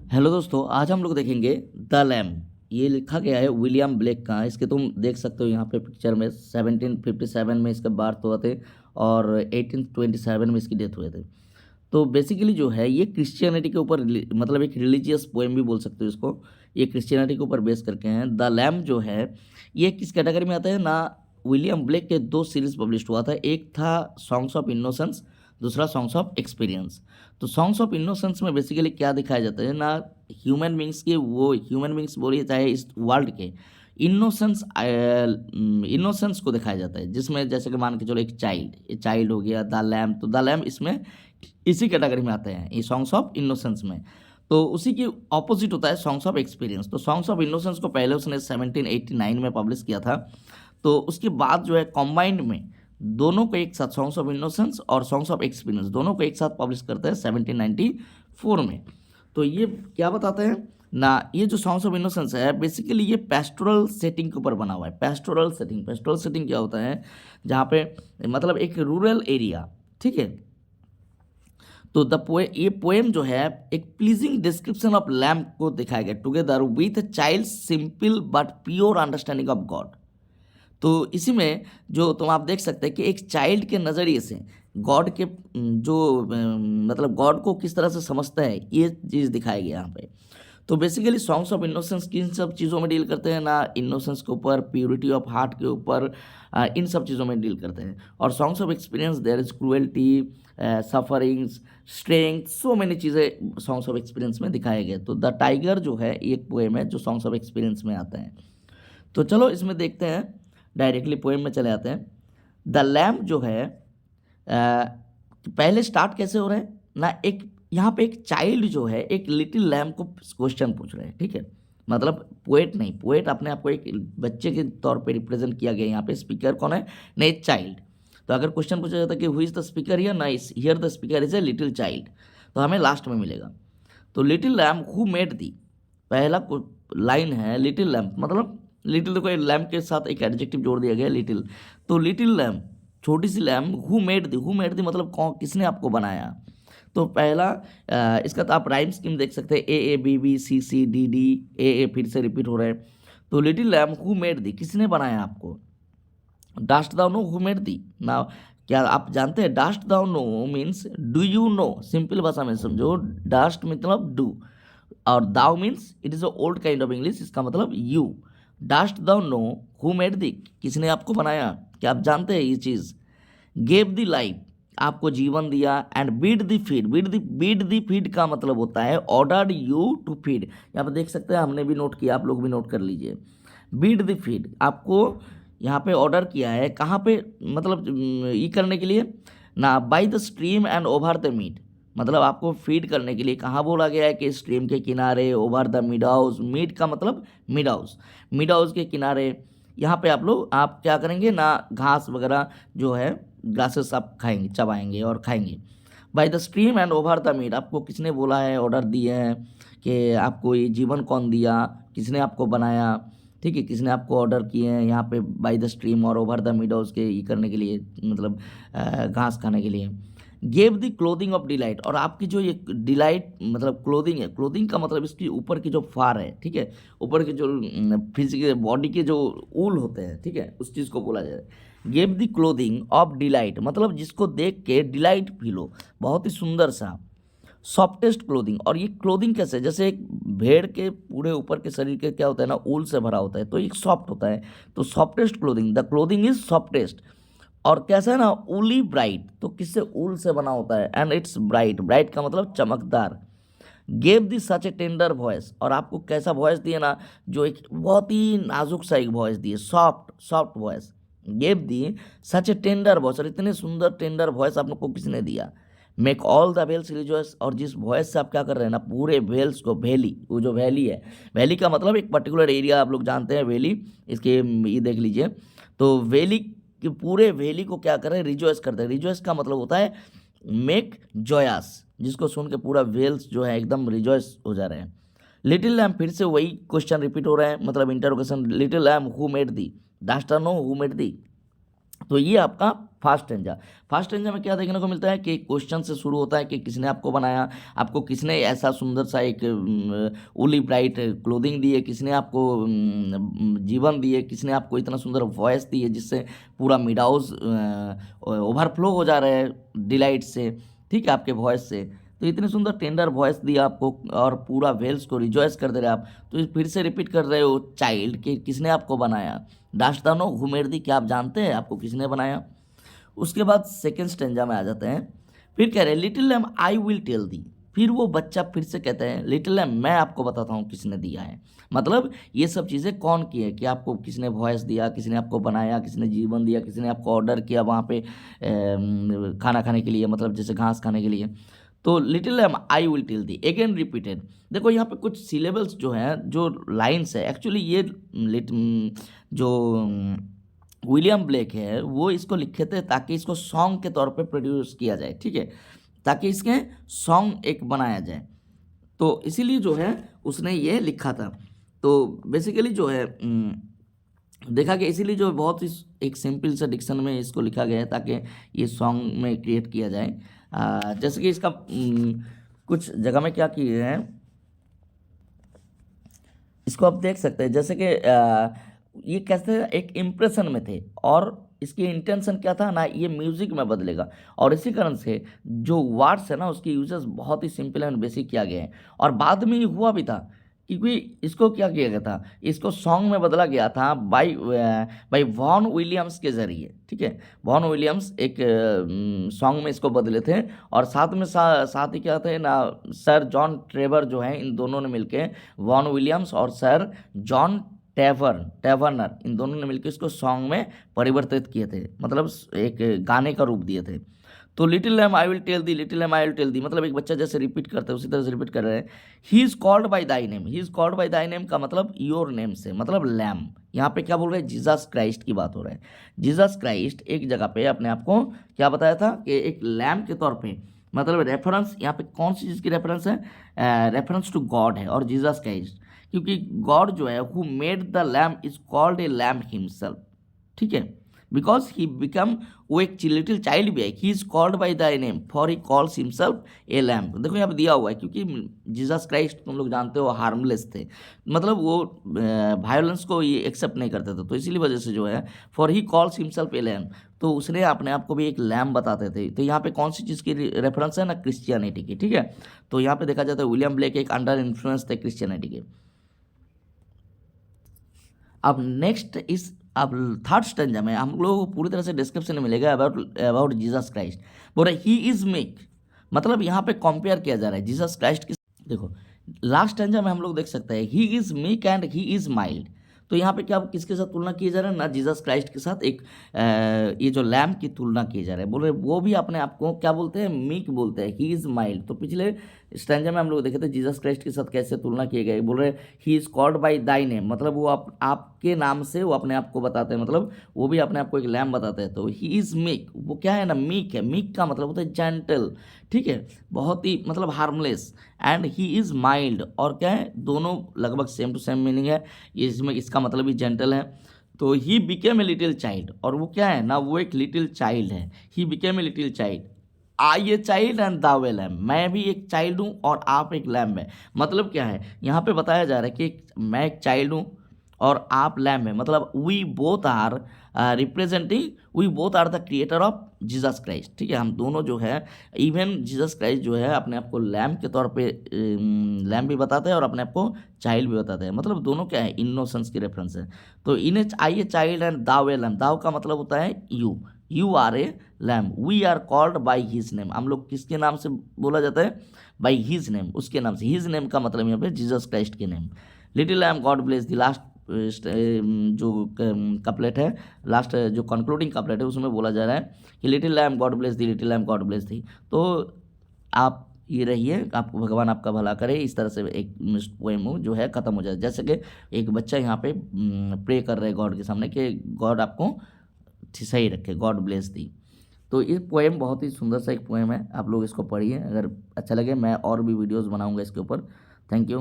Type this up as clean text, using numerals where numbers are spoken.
Hello दोस्तों, आज हम लोग देखेंगे द लैम्ब। ये लिखा गया है विलियम ब्लेक का। इसके तुम देख सकते हो यहाँ पे पिक्चर में 1757 में इसका बर्थ हुआ थे और 1827 में इसकी डेथ हुए थे। तो बेसिकली जो है ये क्रिश्चियनिटी के ऊपर मतलब एक रिलीजियस पोएम भी बोल सकते हो इसको। ये क्रिश्चियनिटी के ऊपर बेस करके हैं। द लैम्ब जो है ये किस कैटेगरी में आता है ना। विलियम ब्लेक के दो सीरीज पब्लिश हुआ था, एक था सॉन्ग्स ऑफ इनोसेंस, दूसरा सॉन्ग्स ऑफ एक्सपीरियंस। तो सॉन्ग्स ऑफ इनोसेंस में बेसिकली क्या दिखाया जाता है ना, ह्यूमन बींग्स के, वो ह्यूमन बींग्स बोलिए चाहे इस वर्ल्ड के इनोसेंस इनोसेंस को दिखाया जाता है, जिसमें जैसे कि मान के चलो एक चाइल्ड हो गया द लैम्ब। तो द लैम्ब इसमें इसी कैटेगरी में आते हैं, ये सॉन्ग्स ऑफ इनोसेंस में। तो उसी की ऑपोजिट होता है सॉन्ग्स ऑफ एक्सपीरियंस। तो सॉन्ग्स ऑफ इनोसेंस को पहले उसने 1789 में पब्लिश किया था। तो उसके बाद जो है कॉम्बाइंड में दोनों को एक साथ सॉन्ग्स ऑफ इनोसेंस और सॉन्ग्स ऑफ एक्सपीरियंस दोनों को एक साथ पब्लिश करते हैं 1794 में। तो ये क्या बताते हैं ना, ये जो सॉन्ग्स ऑफ इनोसेंस है बेसिकली ये पेस्टोरल सेटिंग के ऊपर बना हुआ है। पेस्टोरल सेटिंग क्या होता है, जहाँ पे मतलब एक रूरल एरिया, ठीक है। तो ये पोएम जो है एक प्लीजिंग डिस्क्रिप्शन ऑफ लैम्प को दिखाया गया together with child simple but pure understanding of God. तो इसी में जो तुम आप देख सकते हैं कि एक चाइल्ड के नज़रिए से गॉड के जो मतलब गॉड को किस तरह से समझता है, ये चीज़ दिखाया गया यहाँ पे। तो बेसिकली सॉन्ग्स ऑफ इनोसेंस किन सब चीज़ों में डील करते हैं ना, इनोसेंस के ऊपर, प्योरिटी ऑफ हार्ट के ऊपर, इन सब चीज़ों में डील करते हैं। और songs of experience there is cruelty, sufferings, strength, so many चीज़ें सॉन्ग्स ऑफ एक्सपीरियंस में दिखाए गए। तो द टाइगर जो है एक पोएम है जो सॉन्ग्स ऑफ एक्सपीरियंस में आता है। तो चलो इसमें देखते हैं, डायरेक्टली पोएम में चले आते हैं। द लैम्प जो है पहले स्टार्ट कैसे हो रहा है ना, एक यहाँ पे एक चाइल्ड जो है एक लिटिल लैम्प को क्वेश्चन पूछ रहे हैं, ठीक है। मतलब पोएट नहीं, पोएट अपने आप को एक बच्चे के तौर पे रिप्रेजेंट किया गया। यहाँ पे स्पीकर कौन है ना, एक चाइल्ड। तो अगर क्वेश्चन पूछा जाता है कि who is the speaker here, nice, here the speaker is a little child, तो हमें लास्ट में मिलेगा। तो लिटिल लैम्प हु मेड दी, पहला लाइन है लिटिल लैम्प, मतलब लिटिल देखो लैम्प के साथ एक एडजेक्टिव जोड़ दिया गया लिटिल। तो लिटिल लैम्प, छोटी सी लैम्प, हु मेड दी मतलब कौन, किसने आपको बनाया। तो पहला इसका तो आप राइम स्कीम देख सकते हैं, A B B C C D D A फिर से रिपीट हो रहे हैं। तो little lamb who made thee, किसने बनाया आपको। Dost thou know who made thee ना, क्या आप जानते हैं dost thou know means do you know, simple भाषा में समझो, डास्ट मतलब डू और thou means it is a old kind of English, इसका मतलब you. Dost thou know who made thee, किसने आपको बनाया, क्या आप जानते हैं ये चीज़। गेव द लाइफ, आपको जीवन दिया। And bid thee feed, bid thee feed का मतलब होता है ऑर्डर्ड यू टू फीड। यहाँ पर देख सकते हैं, हमने भी नोट किया, आप लोग भी नोट कर लीजिए। बीट द फीड, आपको यहाँ पे ऑर्डर किया है, कहाँ पे, मतलब ये करने के लिए ना, by the stream and over the mead, मतलब आपको फीड करने के लिए कहाँ बोला गया है कि स्ट्रीम के किनारे, over the mid house, mead का मतलब मिड हाउस के किनारे। यहाँ पे आप क्या करेंगे ना, घास वगैरह जो है ग्रासेस आप खाएंगे, चबाएंगे और खाएंगे। By the stream and over the mead, आपको किसने बोला है, ऑर्डर दिए हैं कि आपको ये जीवन कौन दिया, किसने आपको बनाया, ठीक है, किसने आपको ऑर्डर किए हैं यहाँ पे बाय द स्ट्रीम और ओवर द मिड हाउस के ये करने के लिए, मतलब घास खाने के लिए। Gave the clothing of delight, और आपकी जो ये डिलाइट मतलब क्लोथिंग है, क्लोथिंग का मतलब इसकी ऊपर की जो फार है, ठीक है, ऊपर के जो फिजिकल बॉडी के जो ऊल होते हैं, ठीक है, उस चीज़ को बोला जाए। Gave the clothing of delight मतलब जिसको देख के डिलाइट फील हो, बहुत ही सुंदर सा। सॉफ्टेस्ट क्लोथिंग, और ये क्लोथिंग कैसे, जैसे एक भेड़ के पूरे ऊपर के शरीर के क्या होता है ना, ऊल से भरा होता है, तो एक सॉफ्ट होता है। तो softest clothing, the clothing is softest. और कैसा है ना, ऊली ब्राइट, तो किससे, ऊल से बना होता है। एंड इट्स ब्राइट, ब्राइट का मतलब चमकदार। गेव दी सच ए टेंडर वॉइस, और आपको कैसा वॉइस दिए ना, जो एक बहुत ही नाजुक सा एक वॉइस दिए, सॉफ्ट वॉइस। गेव दी सच ए टेंडर वॉइस, और इतने सुंदर टेंडर वॉइस आप लोग को किसने दिया। Make all the vales rejoice, और जिस वॉइस से आप क्या कर रहे हैं ना, पूरे वेल्स को, वैली, वो जो वैली है, वैली का मतलब एक पर्टिकुलर एरिया, आप लोग जानते हैं वैली, इसके ये देख लीजिए। तो वैली कि पूरे वैली को क्या करें, रिजॉइस करते हैं। रिजॉइस का मतलब होता है मेक जॉयस, जिसको सुन के पूरा वेल्स जो है एकदम रिजॉइस हो जा रहे हैं। लिटिल लैम्प, फिर से वही क्वेश्चन रिपीट हो रहा है, मतलब interrogation. Little lamb who made thee, dost thou know who made thee, तो ये आपका फर्स्ट स्टैंजा। फर्स्ट स्टैंजा में क्या देखने को मिलता है कि क्वेश्चन से शुरू होता है कि किसने आपको बनाया, आपको किसने ऐसा सुंदर सा एक उली ब्राइट क्लोथिंग दी है, किसने आपको जीवन दिए, किसने आपको इतना सुंदर वॉइस दी है जिससे पूरा मिडाउस ओवरफ्लो हो जा रहा है डिलाइट से, ठीक है, आपके वॉइस से। तो इतनी सुंदर टेंडर वॉइस दी आपको और पूरा वेल्स को रिजॉइस कर दे रहे आप। तो फिर से रिपीट कर रहे हो चाइल्ड कि किसने आपको बनाया, दास्तानो हुमेरदी, क्या आप जानते हैं आपको किसने बनाया। उसके बाद सेकेंड स्टेंजा में आ जाते हैं। फिर कह रहे हैं little lamb I will tell thee. फिर वो बच्चा फिर से कहता है लिटिल लैम मैं आपको बताता हूँ किसने दिया है। मतलब ये सब चीज़ें कौन की है, कि आपको किसने वॉइस दिया, किसने आपको बनाया, किसने जीवन दिया, किसने आपको ऑर्डर किया वहाँ पे खाना खाने के लिए, मतलब जैसे घास खाने के लिए। तो little lamb I will tell thee again repeated. देखो यहाँ पे कुछ सिलेबल्स जो हैं, जो लाइन्स है, एक्चुअली ये जो विलियम ब्लेक है वो इसको लिखे थे ताकि इसको सॉन्ग के तौर पे प्रोड्यूस किया जाए, ठीक है, ताकि इसके सॉन्ग एक बनाया जाए। तो इसीलिए जो है उसने ये लिखा था। तो बेसिकली जो है देखा कि इसीलिए जो बहुत ही एक सिंपल सा डिक्शन में इसको लिखा गया है ताकि ये सॉन्ग में क्रिएट किया जाए। जैसे कि इसका कुछ जगह में क्या किए हैं इसको आप देख सकते हैं। जैसे कि ये कैसे एक इम्प्रेशन में थे और इसकी इंटेंशन क्या था ना, ये म्यूजिक में बदलेगा, और इसी कारण से जो वर्ड्स है ना उसकी यूजेस बहुत ही सिंपल एंड बेसिक किया गया है। और बाद में ये हुआ भी था क्योंकि इसको क्या किया गया था, इसको सॉन्ग में बदला गया था बाय वॉन विलियम्स के जरिए, ठीक है। वॉन विलियम्स एक सॉन्ग में इसको बदले थे, और साथ में साथ ही क्या थे ना, सर जॉन ट्रेवर जो है इन दोनों ने मिलके, वॉन विलियम्स और सर जॉन टेवर्नर, इन दोनों ने मिलकर इसको सॉन्ग में परिवर्तित किए थे, मतलब एक गाने का रूप दिए थे। तो little lamb I will tell thee, little lamb I will tell thee, मतलब एक बच्चा जैसे रिपीट करता है उसी तरह से रिपीट कर रहे हैं। He is called by thy name, he is called by thy name का मतलब योर नेम से, मतलब लैम। यहाँ पे क्या बोल रहे हैं, जीसस क्राइस्ट की बात हो रहा है। जीसस क्राइस्ट एक जगह पे अपने आप को क्या बताया था कि एक लैम के तौर पे, मतलब रेफरेंस यहाँ पे कौन सी चीज़ की रेफरेंस है, रेफरेंस टू गॉड है और जीसस क्राइस्ट, क्योंकि गॉड जो है who made the lamp is called a lamp himself, ठीक है, बिकॉज ही बिकम, वो एक लिटिल चाइल्ड भी है, he is called by the name for he calls himself A lamp. देखो यहाँ पे दिया हुआ है क्योंकि जीसस क्राइस्ट तुम लोग जानते हो हार्मलेस थे, मतलब वो वायलेंस को ये एक्सेप्ट नहीं करते थे, तो इसीलिए वजह से जो है for he calls himself A lamp, तो उसने अपने आप को भी एक लैम्प बताते थे। तो यहाँ पे कौन सी चीज़ की रेफरेंस है ना, क्रिश्चियनिटी की, ठीक है। तो यहाँ पे देखा जाता है विलियम ब्लेक एक अंडर इन्फ्लुएंस थे क्रिश्चियनिटी के। अब नेक्स्ट इस अब थर्ड स्टेंजा में हम लोगों को पूरी तरह से डिस्क्रिप्शन में मिलेगा अबाउट जीसस क्राइस्ट। बोल रहे ही इज मेक, मतलब यहाँ पे कंपेयर किया जा रहा है जीसस क्राइस्ट की। देखो लास्ट स्टेंजा में हम लोग देख सकते हैं he is meek and he is mild. तो यहाँ पे क्या किसके साथ तुलना की जा रहा है ना, जीसस क्राइस्ट के साथ एक ये जो लैम की तुलना की जा रहा है। बोल रहे वो भी अपने आप को क्या बोलते हैं, मीक बोलते हैं, ही इज माइल्ड। तो पिछले स्टैंजा में हम लोग देखे थे जीसस क्राइस्ट के साथ कैसे तुलना किए गए। बोल रहे he is called by thy name, मतलब वो आपके नाम से वो अपने आप को बताते हैं, मतलब वो भी अपने आप को एक लैम बताते हैं। तो ही इज मीक, वो क्या है ना, मीक है। मीक का मतलब होता है जेंटल, ठीक है, बहुत ही मतलब harmless. And he is mild, और क्या है, दोनों लगभग सेम टू सेम मीनिंग है, इसमें इसका मतलब ही जेंटल है। तो ही बिकेम ए लिटिल चाइल्ड, और वो क्या है ना, वो एक लिटिल चाइल्ड है। He became a little child, I a child and thou a lamb, मैं भी एक चाइल्ड हूँ और आप एक लैम्ब है। मतलब क्या है, यहाँ पे बताया जा रहा है कि मैं एक चाइल्ड हूँ और आप लैम्ब है, मतलब we both are representing, we both are the creator of Jesus Christ, ठीक है। हम दोनों जो है, इवन जीसस क्राइस्ट जो है अपने आप को लैम्ब के तौर पे लैम्ब भी बताते हैं और अपने आप को चाइल्ड भी बताते हैं, मतलब दोनों क्या है, इनोसेंस की रेफरेंस है। तो in I a child and thou a lamb, thou का मतलब होता है you are a lamb, we are called by his name, हम लोग किसके नाम से बोला जाता है, बाई हिज नेम, उसके नाम से। हिज नेम का मतलब यहाँ पे जीसस क्राइस्ट के name. Little lamb God bless the last जो कपलेट है, लास्ट जो कंक्लूडिंग कपलेट है उसमें बोला जा रहा है कि लिटिल लैम्ब गॉड ब्लेस दी, लिटिल लैम्ब गॉड ब्लेस दी। तो आप ये रहिए, आपको भगवान आपका भला करे, इस तरह से एक पोएम जो है ख़त्म हो जाए। जैसे कि एक बच्चा यहाँ पे प्रे कर रहे हैं गॉड के सामने कि गॉड आपको सही रखे, गॉड ब्लेस दी। तो ये पोएम बहुत ही सुंदर सा एक पोएम है, आप लोग इसको पढ़िए, अगर अच्छा लगे मैं और भी वीडियोज़ बनाऊँगा इसके ऊपर। Thank you.